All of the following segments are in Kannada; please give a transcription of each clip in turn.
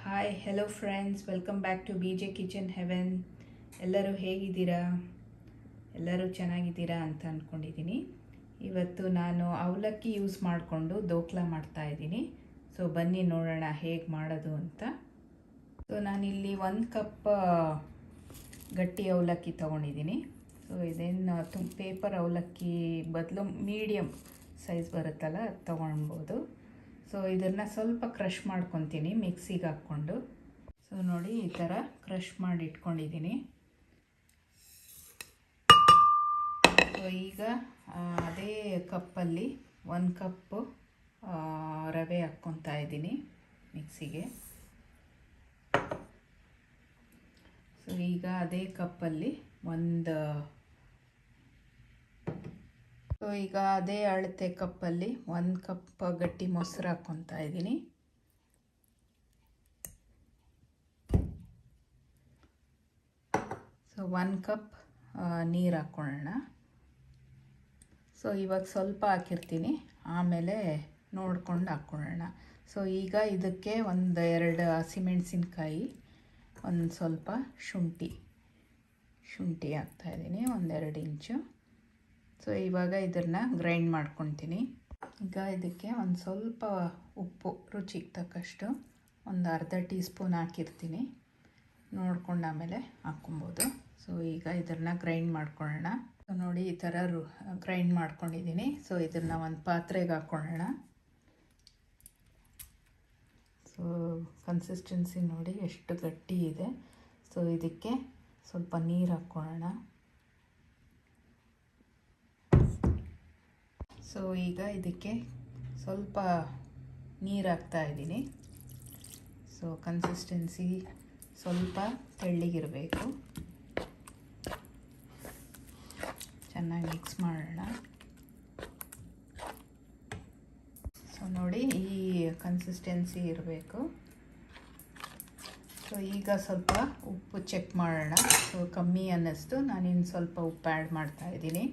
Hi hello friends, welcome back to B J kitchen heaven. ಎಲ್ಲರೂ ಹೇಗಿದ್ದೀರಾ? ಎಲ್ಲರೂ ಚೆನ್ನಾಗಿದ್ದೀರಾ ಅಂತ ಅಂದ್ಕೊಂಡಿದ್ದೀನಿ. ಇವತ್ತು ನಾನು ಅವಲಕ್ಕಿ ಯೂಸ್ ಮಾಡಿಕೊಂಡು ದೋಕ್ಲಾ ಮಾಡ್ತಾಯಿದ್ದೀನಿ. ಸೊ ಬನ್ನಿ ನೋಡೋಣ ಹೇಗೆ ಮಾಡೋದು ಅಂತ. ಸೊ ನಾನಿಲ್ಲಿ 1 ಕಪ್ ಗಟ್ಟಿ ಅವಲಕ್ಕಿ ತೊಗೊಂಡಿದ್ದೀನಿ. ಸೊ ಇದೇನು ಪೇಪರ್ ಅವಲಕ್ಕಿ ಬದಲು ಮೀಡಿಯಮ್ ಸೈಜ್ ಬರುತ್ತಲ್ಲ, ಅದು ತೊಗೊಳ್ಬೋದು. ಸೊ ಇದನ್ನು ಸ್ವಲ್ಪ ಕ್ರಷ್ ಮಾಡ್ಕೊತೀನಿ ಮಿಕ್ಸಿಗೆ ಹಾಕ್ಕೊಂಡು. ಸೊ ನೋಡಿ, ಈ ಥರ ಕ್ರಷ್ ಮಾಡಿ ಇಟ್ಕೊಂಡಿದ್ದೀನಿ. ಸೊ ಈಗ ಅದೇ ಕಪ್ಪಲ್ಲಿ 1 ಕಪ್ಪು ರವೆ ಹಾಕ್ಕೊತಾ ಇದ್ದೀನಿ ಮಿಕ್ಸಿಗೆ. ಸೊ ಈಗ ಅದೇ ಕಪ್ಪಲ್ಲಿ ಈಗ ಅದೇ ಅಳತೆ ಕಪ್ಪಲ್ಲಿ 1 ಕಪ್ ಗಟ್ಟಿ ಮೊಸರು ಹಾಕ್ಕೊತಾ ಇದ್ದೀನಿ. ಸೊ 1 ಕಪ್ ನೀರು ಹಾಕ್ಕೊಳ್ಳೋಣ. ಸೊ ಇವಾಗ ಸ್ವಲ್ಪ ಹಾಕಿರ್ತೀನಿ, ಆಮೇಲೆ ನೋಡ್ಕೊಂಡು ಹಾಕ್ಕೊಳ್ಳೋಣ. ಸೊ ಈಗ ಇದಕ್ಕೆ 1-2 ಹಸಿಮೆಣಸಿನ್ಕಾಯಿ, ಒಂದು ಸ್ವಲ್ಪ ಶುಂಠಿ ಹಾಕ್ತಾಯಿದ್ದೀನಿ, 1-2 ಇಂಚು. ಸೊ ಇವಾಗ ಇದನ್ನು ಗ್ರೈಂಡ್ ಮಾಡ್ಕೊತೀನಿ. ಈಗ ಇದಕ್ಕೆ ಒಂದು ಸ್ವಲ್ಪ ಉಪ್ಪು ರುಚಿಗೆ ತಕ್ಕಷ್ಟು, ಒಂದು ಅರ್ಧ ಟೀ ಸ್ಪೂನ್ ಹಾಕಿರ್ತೀನಿ, ನೋಡ್ಕೊಂಡು ಆಮೇಲೆ ಹಾಕ್ಕೊಬೋದು. ಸೊ ಈಗ ಇದನ್ನು ಗ್ರೈಂಡ್ ಮಾಡ್ಕೊಳ್ಳೋಣ. ಸೊ ನೋಡಿ, ಈ ಥರ ಗ್ರೈಂಡ್ ಮಾಡ್ಕೊಂಡಿದ್ದೀನಿ. ಸೊ ಇದನ್ನು ಒಂದು ಪಾತ್ರೆಗೆ ಹಾಕ್ಕೊಳ್ಳೋಣ. ಸೊ ಕನ್ಸಿಸ್ಟೆನ್ಸಿ ನೋಡಿ ಎಷ್ಟು ಗಟ್ಟಿ ಇದೆ. ಸೊ ಇದಕ್ಕೆ ಸ್ವಲ್ಪ ನೀರು ಹಾಕ್ಕೊಳ್ಳೋಣ. ಸೊ ಈಗ ಇದಕ್ಕೆ ಸ್ವಲ್ಪ ನೀರು ಹಾಕ್ತಾಯಿದ್ದೀನಿ. ಸೊ ಕನ್ಸಿಸ್ಟೆನ್ಸಿ ಸ್ವಲ್ಪ ತೆಳ್ಳಗಿರಬೇಕು. ಚೆನ್ನಾಗಿ ಮಿಕ್ಸ್ ಮಾಡೋಣ. ಸೊ ನೋಡಿ, ಈ ಕನ್ಸಿಸ್ಟೆನ್ಸಿ ಇರಬೇಕು. ಸೊ ಈಗ ಸ್ವಲ್ಪ ಉಪ್ಪು ಚೆಕ್ ಮಾಡೋಣ. ಸೊ ಕಮ್ಮಿ ಅನ್ನಿಸ್ತು, ನಾನಿನ್ನು ಸ್ವಲ್ಪ ಉಪ್ಪು ಆ್ಯಡ್ ಮಾಡ್ತಾಯಿದ್ದೀನಿ.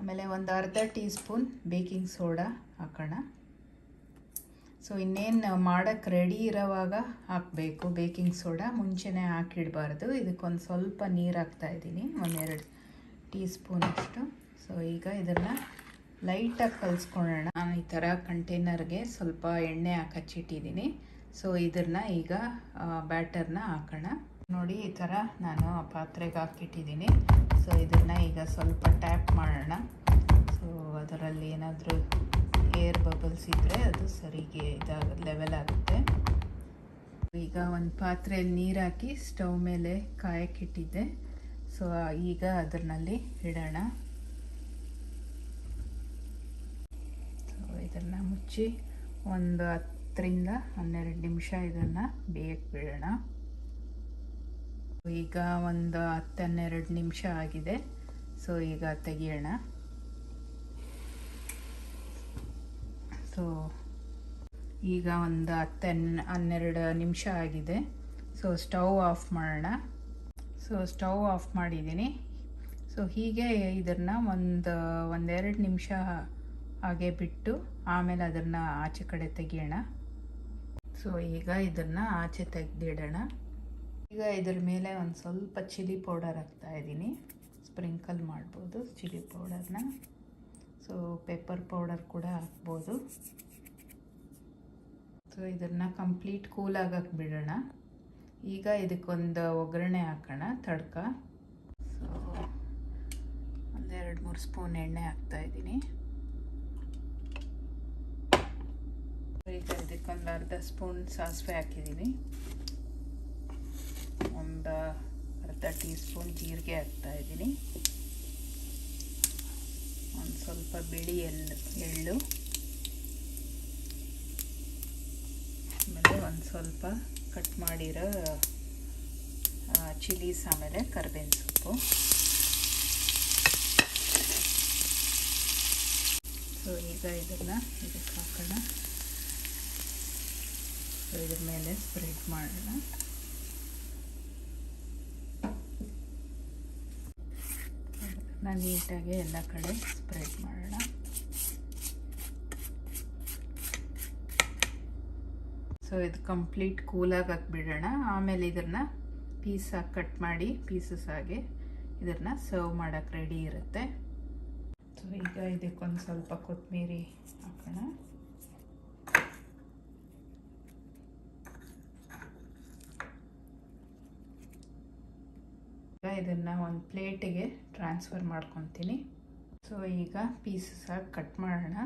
ಆಮೇಲೆ ಒಂದು ಅರ್ಧ ಟೀ ಸ್ಪೂನ್ ಬೇಕಿಂಗ್ ಸೋಡಾ ಹಾಕೋಣ. ಸೊ ಇನ್ನೇನು ಮಾಡೋಕ್ಕೆ ರೆಡಿ ಇರೋವಾಗ ಹಾಕಬೇಕು ಬೇಕಿಂಗ್ ಸೋಡಾ, ಮುಂಚೆನೇ ಹಾಕಿಡಬಾರ್ದು. ಇದಕ್ಕೊಂದು ಸ್ವಲ್ಪ ನೀರು ಹಾಕ್ತಾಯಿದ್ದೀನಿ, 1-2 ಟೀ ಸ್ಪೂನ್ ಅಷ್ಟು. ಸೊ ಈಗ ಇದನ್ನು ಲೈಟಾಗಿ ಕಲಿಸ್ಕೊಳ್ಳೋಣ. ನಾನು ಈ ಥರ ಕಂಟೈನರ್ಗೆ ಸ್ವಲ್ಪ ಎಣ್ಣೆ ಹಚ್ಚಿಟ್ಟಿದ್ದೀನಿ. ಸೊ ಇದನ್ನು ಈಗ ಬ್ಯಾಟರ್ನ ಹಾಕೋಣ. ನೋಡಿ, ಈ ಥರ ನಾನು ಪಾತ್ರೆಗೆ ಹಾಕಿಟ್ಟಿದ್ದೀನಿ. ಸೊ ಇದನ್ನು ಈಗ ಸ್ವಲ್ಪ ಟ್ಯಾಪ್ ಮಾಡೋಣ. ಸೊ ಅದರಲ್ಲಿ ಏನಾದರೂ ಏರ್ ಬಬಲ್ಸ್ ಇದ್ದರೆ ಅದು ಸರಿಗೆ ಲೆವೆಲ್ ಆಗುತ್ತೆ. ಈಗ ಒಂದು ಪಾತ್ರೆಯಲ್ಲಿ ನೀರು ಹಾಕಿ ಸ್ಟವ್ ಮೇಲೆ ಕಾಯಕ್ಕಿಟ್ಟಿದ್ದೆ. ಸೊ ಈಗ ಅದರಲ್ಲಿ ಇಡೋಣ. ಸೊ ಇದನ್ನು ಮುಚ್ಚಿ ಒಂದು 10-12 ನಿಮಿಷ ಇದನ್ನು ಬೇಯಕ್ಕೆ ಬಿಡೋಣ. ಈಗ ಒಂದು 10-12 ನಿಮಿಷ ಆಗಿದೆ. ಸೊ ಈಗ ತೆಗಿಯೋಣ. ಸೊ ಈಗ ಒಂದು 10-12 ನಿಮಿಷ ಆಗಿದೆ. ಸೊ ಸ್ಟವ್ ಆಫ್ ಮಾಡೋಣ. ಸೊ ಸ್ಟವ್ ಆಫ್ ಮಾಡಿದ್ದೀನಿ. ಸೊ ಹೀಗೆ ಇದನ್ನು ಒಂದೆರಡು ನಿಮಿಷ ಹಾಗೆ ಬಿಟ್ಟು ಆಮೇಲೆ ಅದನ್ನು ಆಚೆ ಕಡೆ ತೆಗಿಯೋಣ. ಸೊ ಈಗ ಇದನ್ನು ಆಚೆ ತೆಗೆದಿಡೋಣ. ಈಗ ಇದ್ರ ಮೇಲೆ ಒಂದು ಸ್ವಲ್ಪ ಚಿಲ್ಲಿ ಪೌಡರ್ ಹಾಕ್ತಾಯಿದ್ದೀನಿ. ಸ್ಪ್ರಿಂಕಲ್ ಮಾಡ್ಬೋದು ಚಿಲ್ಲಿ ಪೌಡರ್ನ. ಸೊ ಪೆಪ್ಪರ್ ಪೌಡರ್ ಕೂಡ ಹಾಕ್ಬೋದು. ಸೊ ಇದನ್ನು ಕಂಪ್ಲೀಟ್ ಕೂಲ್ ಆಗಕ್ಕೆ ಬಿಡೋಣ. ಈಗ ಇದಕ್ಕೊಂದು ಒಗ್ಗರಣೆ ಹಾಕೋಣ, ತಡ್ಕ. ಸೊ 1-2-3 ಸ್ಪೂನ್ ಎಣ್ಣೆ ಹಾಕ್ತಾಯಿದ್ದೀನಿ. ಈಗ ಇದಕ್ಕೊಂದು ಅರ್ಧ ಸ್ಪೂನ್ ಸಾಸಿವೆ ಹಾಕಿದ್ದೀನಿ, ಒಂದು ಅರ್ಧ ಟೀ ಸ್ಪೂನ್ ಜೀರಿಗೆ ಹಾಕ್ತಾಯಿದ್ದೀನಿ, ಒಂದು ಸ್ವಲ್ಪ ಬಿಳಿ ಎಳ್ಳು, ಆಮೇಲೆ ಒಂದು ಸ್ವಲ್ಪ ಕಟ್ ಮಾಡಿರೋ ಚಿಲ್ಲೀಸ್, ಆಮೇಲೆ ಕರಿಬೇವಿನ ಸೊಪ್ಪು. ಸೊ ಈಗ ಇದನ್ನು ಇದಕ್ಕೆ ಹಾಕೋಣ. ಸೊ ಇದ್ರ ಮೇಲೆ ಸ್ಪ್ರೆಡ್ ಮಾಡೋಣ. ನೀಟಾಗಿ ಎಲ್ಲ ಕಡೆ ಸ್ಪ್ರೆಡ್ ಮಾಡೋಣ. ಸೊ ಇದು ಕಂಪ್ಲೀಟ್ ಕೂಲಾಗಿ ಹಾಕ್ಬಿಡೋಣ. ಆಮೇಲೆ ಇದನ್ನು ಪೀಸಾಗಿ ಕಟ್ ಮಾಡಿ ಪೀಸಸ್ ಆಗಿ ಇದನ್ನು ಸರ್ವ್ ಮಾಡೋಕ್ಕೆ ರೆಡಿ ಇರುತ್ತೆ. ಸೊ ಈಗ ಇದಕ್ಕೊಂದು ಸ್ವಲ್ಪ ಕೊತ್ತಂಬರಿ ಹಾಕೋಣ. ಇದನ್ನು ಒಂದು ಪ್ಲೇಟಿಗೆ ಟ್ರಾನ್ಸ್ಫರ್ ಮಾಡ್ಕೊತೀನಿ. ಸೊ ಈಗ ಪೀಸಸ್ ಆಗಿ ಕಟ್ ಮಾಡೋಣ.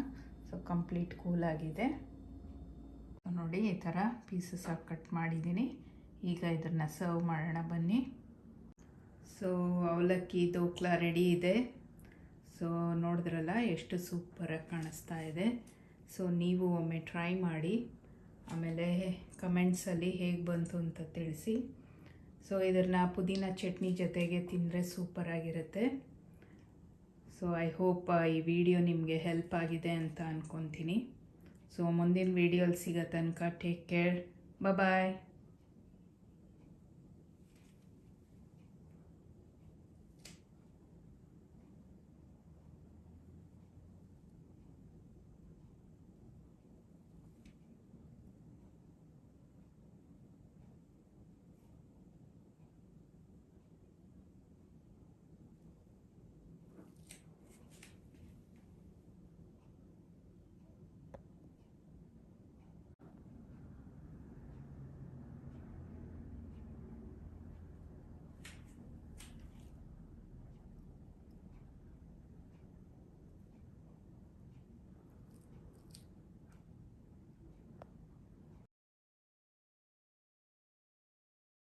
ಸೊ ಕಂಪ್ಲೀಟ್ ಕೂಲಾಗಿದೆ. ನೋಡಿ ಈ ಥರ ಪೀಸಸ್ ಆಗಿ ಕಟ್ ಮಾಡಿದ್ದೀನಿ. ಈಗ ಇದನ್ನು ಸರ್ವ್ ಮಾಡೋಣ ಬನ್ನಿ. ಸೊ ಅವಲಕ್ಕಿ ದೋಕ್ಲಾ ರೆಡಿ ಇದೆ. ಸೊ ನೋಡಿದ್ರಲ್ಲ ಎಷ್ಟು ಸೂಪರಾಗಿ ಕಾಣಿಸ್ತಾ ಇದೆ. ಸೊ ನೀವು ಒಮ್ಮೆ ಟ್ರೈ ಮಾಡಿ, ಆಮೇಲೆ ಕಮೆಂಟ್ಸಲ್ಲಿ ಹೇಗೆ ಬಂತು ಅಂತ ತಿಳಿಸಿ. ಸೊ ಇದನ್ನು ಪುದೀನ ಚಟ್ನಿ ಜೊತೆಗೆ ತಿಂದರೆ ಸೂಪರಾಗಿರುತ್ತೆ. ಸೊ ಐ ಹೋಪ್ ಈ ವಿಡಿಯೋ ನಿಮಗೆ ಹೆಲ್ಪ್ ಆಗಿದೆ ಅಂತ ಅಂದ್ಕೊತೀನಿ. ಸೊ ಮುಂದಿನ ವಿಡಿಯೋಲಿ ಸಿಗೋ ತನಕ ಟೇಕ್ ಕೇರ್. ಬಾಯ್.